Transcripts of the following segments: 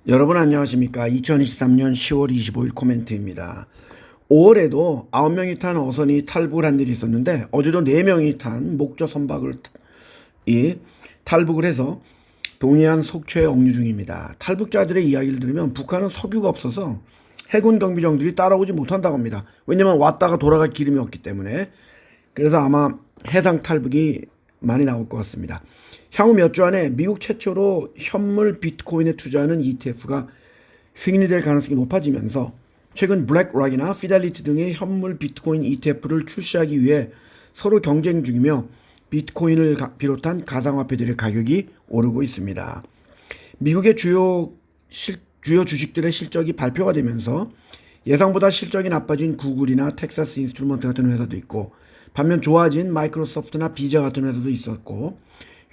여러분 안녕하십니까. 2023년 10월 25일 코멘트입니다. 5월에도 9명이 탄 어선이 탈북을 한 일이 있었는데 어제도 4명이 탄 목조 선박을 탈북을 해서 동해안 속초에 억류 중입니다. 탈북자들의 이야기를 들으면 북한은 석유가 없어서 해군 경비정들이 따라오지 못한다고 합니다. 왜냐면 왔다가 돌아갈 기름이 없기 때문에. 그래서 아마 해상 탈북이 많이 나올 것 같습니다. 향후 몇 주 안에 미국 최초로 현물 비트코인에 투자하는 ETF가 승인이 될 가능성이 높아지면서 최근 블랙락이나 피델리티 등의 현물 비트코인 ETF를 출시하기 위해 서로 경쟁 중이며 비트코인을 비롯한 가상화폐들의 가격이 오르고 있습니다. 미국의 주요 주식들의 실적이 발표가 되면서 예상보다 실적이 나빠진 구글이나 텍사스 인스트루먼트 같은 회사도 있고, 반면 좋아진 마이크로소프트나 비자 같은 회사도 있었고,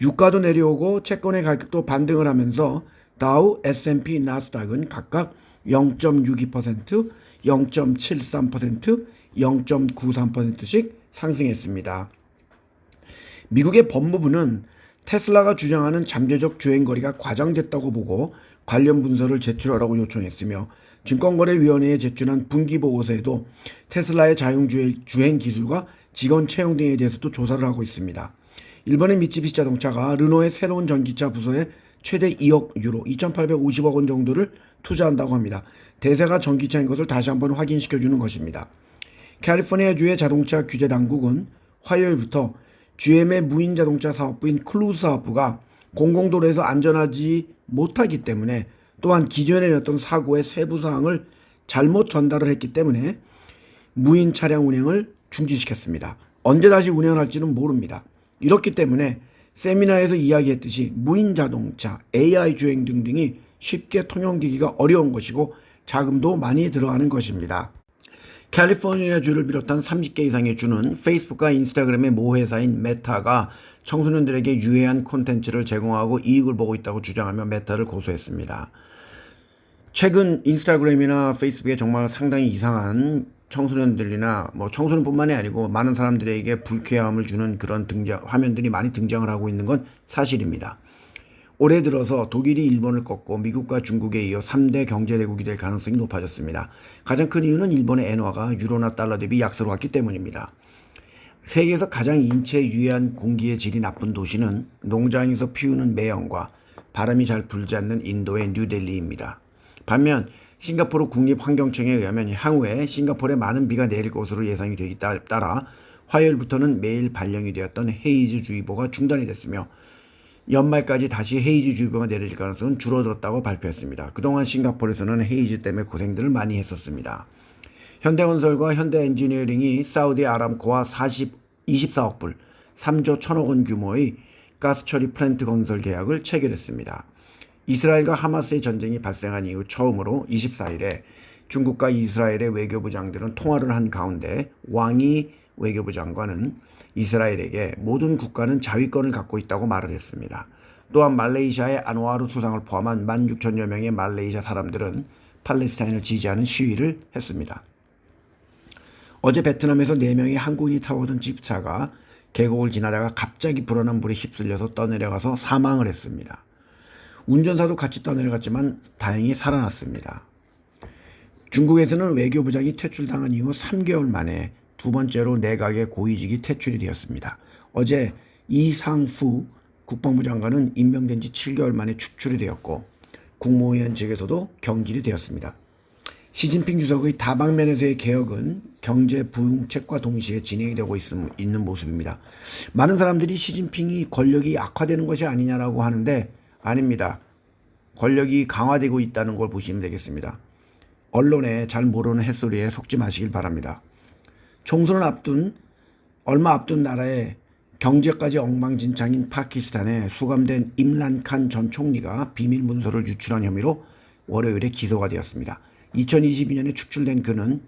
유가도 내려오고 채권의 가격도 반등을 하면서 다우, S&P, 나스닥은 각각 0.62%, 0.73%, 0.93%씩 상승했습니다. 미국의 법무부는 테슬라가 주장하는 잠재적 주행거리가 과장됐다고 보고 관련 문서를 제출하라고 요청했으며, 증권거래위원회에 제출한 분기보고서에도 테슬라의 자율주행 기술과 직원 채용 등에 대해서도 조사를 하고 있습니다. 일본의 미쓰비시 자동차가 르노의 새로운 전기차 부서에 최대 2억 유로, 2,850억 원 정도를 투자한다고 합니다. 대세가 전기차인 것을 다시 한번 확인시켜주는 것입니다. 캘리포니아주의 자동차 규제 당국은 화요일부터 GM의 무인 자동차 사업부인 클루즈 사업부가 공공도로에서 안전하지 못하기 때문에, 또한 기존에 냈던 사고의 세부 사항을 잘못 전달을 했기 때문에 무인 차량 운행을 중지시켰습니다. 언제 다시 운행을 할지는 모릅니다. 이렇기 때문에 세미나에서 이야기했듯이 무인 자동차, AI 주행 등등이 쉽게 통용되기가 어려운 것이고 자금도 많이 들어가는 것입니다. 캘리포니아주를 비롯한 30개 이상의 주는 페이스북과 인스타그램의 모 회사인 메타가 청소년들에게 유해한 콘텐츠를 제공하고 이익을 보고 있다고 주장하며 메타를 고소했습니다. 최근 인스타그램이나 페이스북에 정말 상당히 이상한 청소년들이나 청소년뿐만이 아니고 많은 사람들에게 불쾌함을 주는 그런 화면들이 많이 등장을 하고 있는 건 사실입니다. 올해 들어서 독일이 일본을 꺾고 미국과 중국에 이어 3대 경제대국이 될 가능성이 높아졌습니다. 가장 큰 이유는 일본의 엔화가 유로나 달러 대비 약세로 왔기 때문입니다. 세계에서 가장 인체에 유해한 공기의 질이 나쁜 도시는 농장에서 피우는 매연과 바람이 잘 불지 않는 인도의 뉴델리입니다. 반면 싱가포르 국립환경청에 의하면 향후에 싱가포르에 많은 비가 내릴 것으로 예상이 되기 따라 화요일부터는 매일 발령이 되었던 헤이즈주의보가 중단이 됐으며, 연말까지 다시 헤이즈주의보가 내릴 가능성은 줄어들었다고 발표했습니다. 그동안 싱가포르에서는 헤이즈 때문에 고생들을 많이 했었습니다. 현대건설과 현대엔지니어링이 사우디 아람코와 24억 불, 3조 1천억 원 규모의 가스처리 플랜트 건설 계약을 체결했습니다. 이스라엘과 하마스의 전쟁이 발생한 이후 처음으로 24일에 중국과 이스라엘의 외교부 장들은 통화를 한 가운데 왕이 외교부 장관은 이스라엘에게 모든 국가는 자위권을 갖고 있다고 말을 했습니다. 또한 말레이시아의 안와르 수상을 포함한 16,000여 명의 말레이시아 사람들은 팔레스타인을 지지하는 시위를 했습니다. 어제 베트남에서 4명의 한국인이 타고 오던 집차가 계곡을 지나다가 갑자기 불어난 물에 휩쓸려서 떠내려가서 사망을 했습니다. 운전사도 같이 떠내려갔지만 다행히 살아났습니다. 중국에서는 외교부장이 퇴출당한 이후 3개월 만에 두 번째로 내각의 고위직이 퇴출이 되었습니다. 어제 이상후 국방부 장관은 임명된 지 7개월 만에 축출이 되었고, 국무위원 측에서도 경질이 되었습니다. 시진핑 주석의 다방면에서의 개혁은 경제 부흥책과 동시에 진행이 되고 있는 모습입니다. 많은 사람들이 시진핑이 권력이 악화되는 것이 아니냐라고 하는데 아닙니다. 권력이 강화되고 있다는 걸 보시면 되겠습니다. 언론에 잘 모르는 햇소리에 속지 마시길 바랍니다. 총선을 얼마 앞둔 나라의 경제까지 엉망진창인 파키스탄에 수감된 임란칸 전 총리가 비밀 문서를 유출한 혐의로 월요일에 기소가 되었습니다. 2022년에 축출된 그는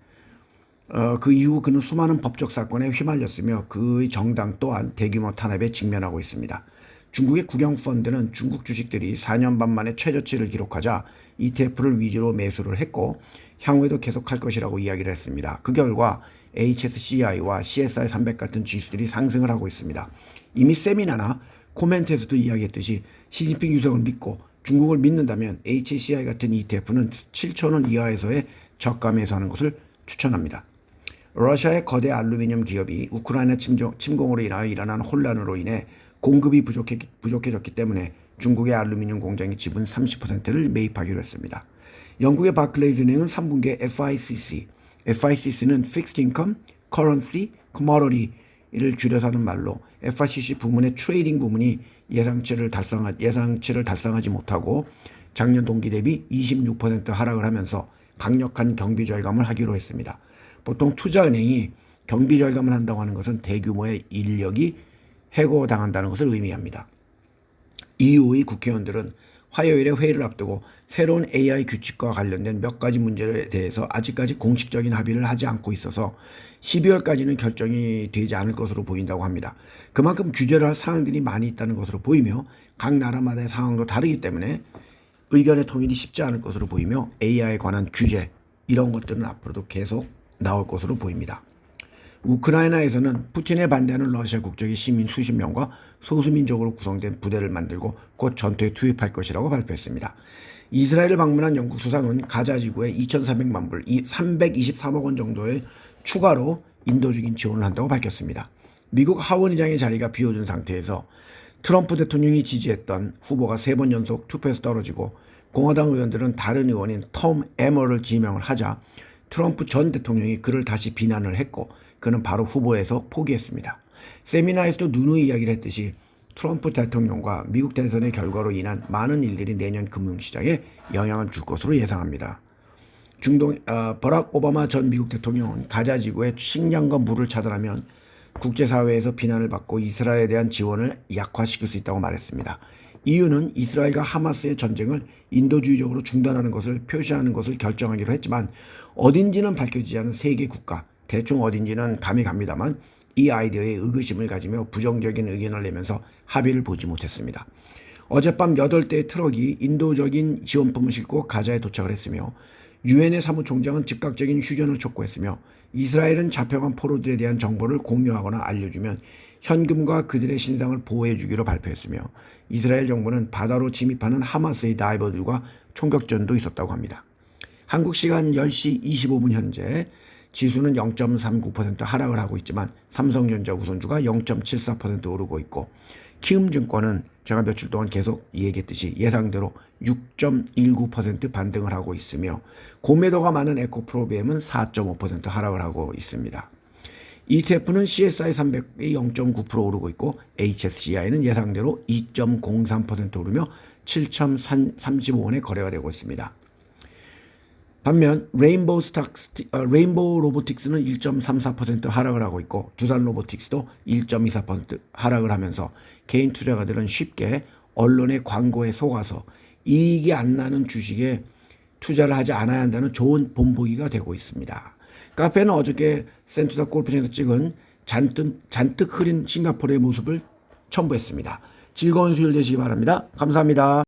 그 이후 그는 수많은 법적 사건에 휘말렸으며 그의 정당 또한 대규모 탄압에 직면하고 있습니다. 중국의 국영펀드는 중국 주식들이 4년 반 만에 최저치를 기록하자 ETF를 위주로 매수를 했고 향후에도 계속할 것이라고 이야기를 했습니다. 그 결과 HSCI와 CSI 300 같은 지수들이 상승을 하고 있습니다. 이미 세미나나 코멘트에서도 이야기했듯이 시진핑 주석을 믿고 중국을 믿는다면 HCI 같은 ETF는 7,000원 이하에서의 저가 매수하는 것을 추천합니다. 러시아의 거대 알루미늄 기업이 우크라이나 침공으로 인하여 일어난 혼란으로 인해 공급이 부족해졌기 때문에 중국의 알루미늄 공장의 지분 30%를 매입하기로 했습니다. 영국의 바클레이즈 은행은 3분기에 FICC는 Fixed Income, Currency, Commodity를 줄여서 하는 말로 FICC 부문의 트레이딩 부문이 예상치를 달성하지 못하고 작년 동기 대비 26% 하락을 하면서 강력한 경비 절감을 하기로 했습니다. 보통 투자은행이 경비 절감을 한다고 하는 것은 대규모의 인력이 해고당한다는 것을 의미합니다. EU의 국회의원들은 화요일에 회의를 앞두고 새로운 AI 규칙과 관련된 몇 가지 문제에 대해서 아직까지 공식적인 합의를 하지 않고 있어서 12월까지는 결정이 되지 않을 것으로 보인다고 합니다. 그만큼 규제를 할 사항들이 많이 있다는 것으로 보이며 각 나라마다의 상황도 다르기 때문에 의견의 통일이 쉽지 않을 것으로 보이며 AI에 관한 규제 이런 것들은 앞으로도 계속 나올 것으로 보입니다. 우크라이나에서는 푸틴에 반대하는 러시아 국적의 시민 수십 명과 소수민족으로 구성된 부대를 만들고 곧 전투에 투입할 것이라고 발표했습니다. 이스라엘을 방문한 영국 수상은 가자 지구에 2,400만 불, 323억 원 정도의 추가로 인도적인 지원을 한다고 밝혔습니다. 미국 하원의장의 자리가 비워진 상태에서 트럼프 대통령이 지지했던 후보가 3번 연속 투표에서 떨어지고 공화당 의원들은 다른 의원인 톰 에머를 지명을 하자 트럼프 전 대통령이 그를 다시 비난을 했고 그는 바로 후보에서 포기했습니다. 세미나에서도 누누이 이야기를 했듯이 트럼프 대통령과 미국 대선의 결과로 인한 많은 일들이 내년 금융시장에 영향을 줄 것으로 예상합니다. 버락 오바마 전 미국 대통령은 가자 지구에 식량과 물을 차단하면 국제사회에서 비난을 받고 이스라엘에 대한 지원을 약화시킬 수 있다고 말했습니다. 이유는 이스라엘과 하마스의 전쟁을 인도주의적으로 중단하는 것을 표시하는 것을 결정하기로 했지만 어딘지는 밝혀지지 않은 세계 국가, 대충 어딘지는 감이 갑니다만 이 아이디어에 의구심을 가지며 부정적인 의견을 내면서 합의를 보지 못했습니다. 어젯밤 8대의 트럭이 인도적인 지원품을 싣고 가자에 도착을 했으며 유엔의 사무총장은 즉각적인 휴전을 촉구했으며 이스라엘은 잡혀간 포로들에 대한 정보를 공유하거나 알려주면 현금과 그들의 신상을 보호해주기로 발표했으며 이스라엘 정부는 바다로 침입하는 하마스의 다이버들과 총격전도 있었다고 합니다. 한국 시간 10시 25분 현재 지수는 0.39% 하락을 하고 있지만 삼성전자 우선주가 0.74% 오르고 있고 키움증권은 제가 며칠 동안 계속 얘기했듯이 예상대로 6.19% 반등을 하고 있으며 고매도가 많은 에코프로비엠은 4.5% 하락을 하고 있습니다. ETF는 CSI 300이 0.9% 오르고 있고 HSCI는 예상대로 2.03% 오르며 7,035원에 거래가 되고 있습니다. 반면 레인보우 로보틱스는 1.34% 하락을 하고 있고 두산 로보틱스도 1.24% 하락을 하면서 개인 투자가들은 쉽게 언론의 광고에 속아서 이익이 안 나는 주식에 투자를 하지 않아야 한다는 좋은 본보기가 되고 있습니다. 카페는 어저께 센투사 골프장에서 찍은 잔뜩 흐린 싱가포르의 모습을 첨부했습니다. 즐거운 수요일 되시기 바랍니다. 감사합니다.